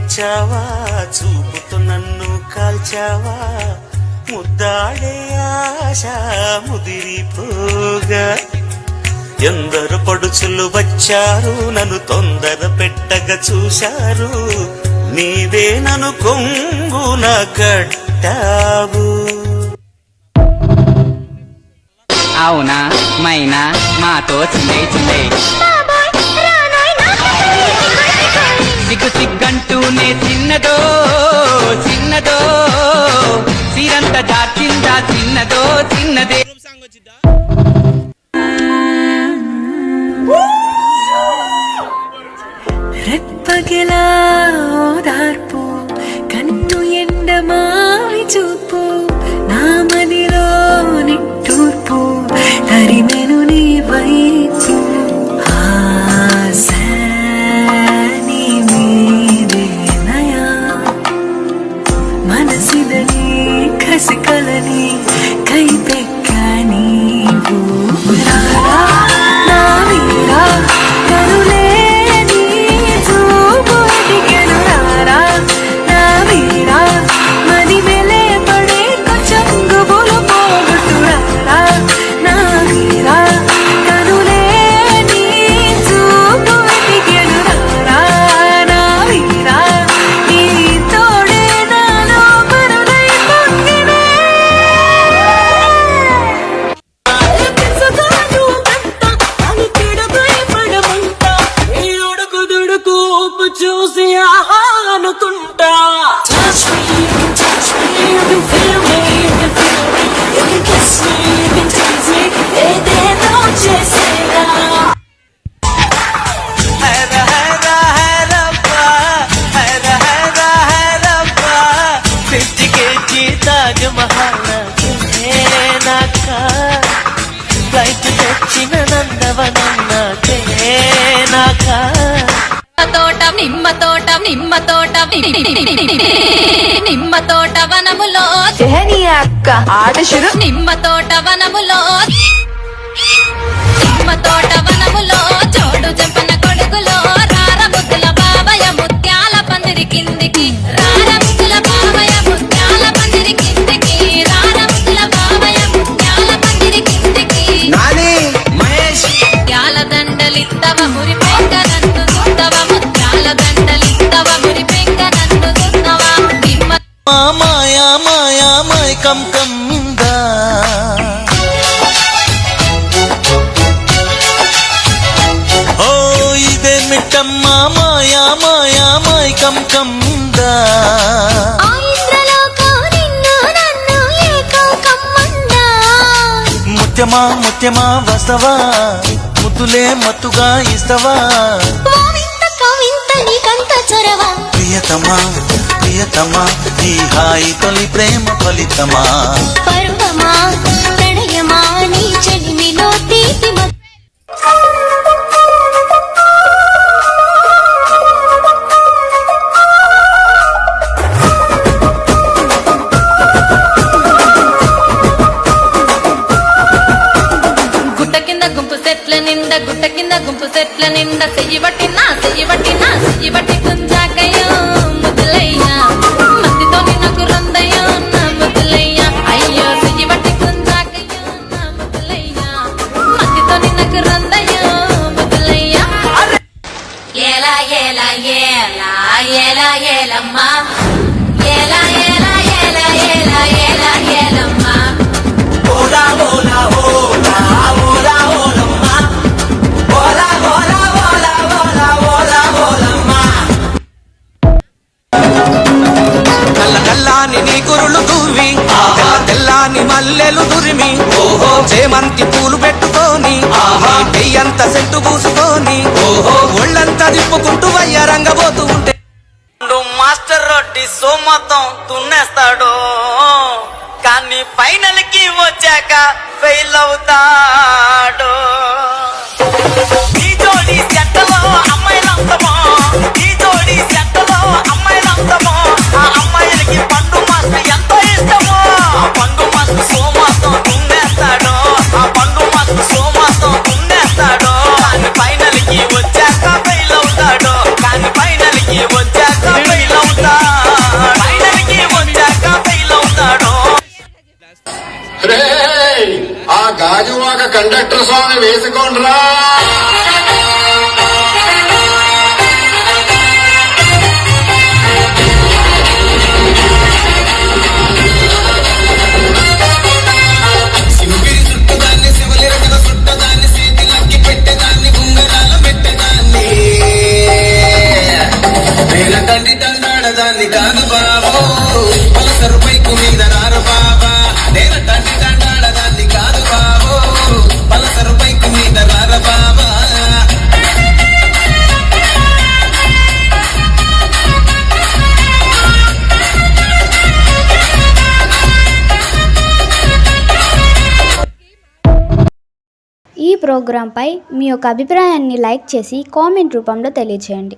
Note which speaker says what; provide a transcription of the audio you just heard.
Speaker 1: వచ్చావా, చూపుతూ నన్ను కాల్చావా, ముద్దాడే ఆశ ముదిరిపోగా. ఎందరు పడుచులు వచ్చారు, నన్ను తొందర పెట్టగా చూశారు, నీవే నన్ను కొంగున కట్టావు.
Speaker 2: అవునా మైనా మాతో చిందే చిందే సిగ్గు సిగ్గంటూనే చిన్నదో చిన్నదో సిరంత దాచిందా చిన్నదో చిన్నదే.
Speaker 3: రెప్పగిలా ఓదార్పు కన్ను ఎండ మావి చూపు నా మదిలో నిట్టూర్పు తరిమెను నీ వైపు. ఆశ నీ మీదే నయా మనసిదని కసికలని కైపెక్క నీవు. రారా నా వీరా కనులే చూసి అనుకుంటా. Touch me, you can touch me, you can feel me, you can feel me, you can kiss me, you can tease me, ఏదేదో చేసేలా.
Speaker 1: హైరా హైరా హైరప్పా, హైరా హైరా హైరప్పా, 50 kg తాజ్ మహల్ నాక, ఫ్లైట్ తెచ్చిన నందవనన్న నాక.
Speaker 4: నిమ్మ తోట నిమ్మ తోట వనములో
Speaker 3: అక్క ఆట శురు.
Speaker 4: నిమ్మ తోట వనములో నిమ్మ తోట వనములో చోడు జంపన కొడుకులో రార ముద్దుల బాబయ్య ముత్యాల పందిరి కిందికి, రార ముద్దుల బాబయ్య ముత్యాల పందిరి కిందికి, రార ముద్దుల బాబయ్య ముత్యాల పందిరి కిందికి. ముత్యాల దండలిత్తవ మురి పెంక నన్ను చూస్తవ, ముత్యాల దండలిత్తవ మురి పెంక నన్ను చూస్తవ. నిమ్మ
Speaker 1: మాయా మాయా మైకం కమ్మిందా, ఓ ఇదే మిట్టమ్మా మాయా మాయా మైకం కమ్మిందా. ముత్యమా ముత్యమా వస్తవా, ముద్దులే మత్తుగా ఇస్తవా. ప్రియతమా ప్రియతమా ఈ హాయి తొలి ప్రేమ ఫలితమా.
Speaker 4: పర్వమా ప్రణయమా నీ చెలిమిలో తీపి. గుట్ట కింద గుంపు సెట్ల నిండా చెయ్యి పట్టినా కుంజాకయ్యో ముద్దులయ్యా, మత్తితో నాకు రందయ్యో నా ముద్దులయ్యా. అయ్యో చెయ్యి పట్టి కుంజాకయ్యో నా ముద్దులయ్యా, మత్తితో నాకు రందయ్యో ముద్దులయ్యా. ఏలా ఏలా ఏలా ఏలా ఏలమ్మా, ఏలా ఏలా ఏలా ఏలా ఏలా ఏలమ్మా.
Speaker 1: ఓలా ఓలా ఓలా ఓలా ఓలమ్మా, ఓలా ఓలా ఓలా ఓలా ఓలా ఓలమ్మా.
Speaker 5: నల్ల నల్లాని నీ కురులు దువ్వి, తెల్లాని మల్లెలు దురిమి, ఓహో చేమంతి పూలు పెట్టుకొని, పెయ్యంత సెంటు పూసుకొని, ఓహో ఒళ్ళంతా తిప్పుకుంటూ వయ్యారంగబోతూ ఉంటే
Speaker 1: మాస్టర్ రొట్టి సోమతం తున్నేస్తాడు, కానీ ఫైనల్ కి వచ్చాక ఫెయిల్ అవుతాడు. ఈ జోడి సెట్టలో అమ్మాయిలంతమో, ఈ జోడి సెట్టలో అమ్మాయిలంతమో, ఆ అమ్మాయిలకి పండు మాస్టర్ ఎంతో ఇష్టమో. ఆ పండు మాస్టర్ సోమతం తున్నేస్తాడు, ఆ పండు మాస్టర్ సోమతం తున్నేస్తాడు, కానీ ఫైనల్ కి వచ్చాక ఫెయిల్ అవుతాడు, కానీ ఫైనల్ కి వచ్చాక ఫెయిల్
Speaker 6: కండక్టర్ స్వామి వేసుకోండ్రా.
Speaker 5: సింగిరి చుట్టదాన్ని శివలిరకల చుట్టదాన్ని చేతిలక్కి పెట్టేదాన్ని ఉంగరాల పెట్టేదాన్ని నేను తండ్రి తండాడదాన్ని కాదు బాబు పలసరు బైకు మీద రారు బాబా నేను తండ్రి తండాడదాన్ని కాదు బాబు పలసరు బైకు మీద రార బాబా
Speaker 7: ఈ ప్రోగ్రాంపై మీ యొక్క అభిప్రాయాన్ని లైక్ చేసి కామెంట్ రూపంలో తెలియచేయండి.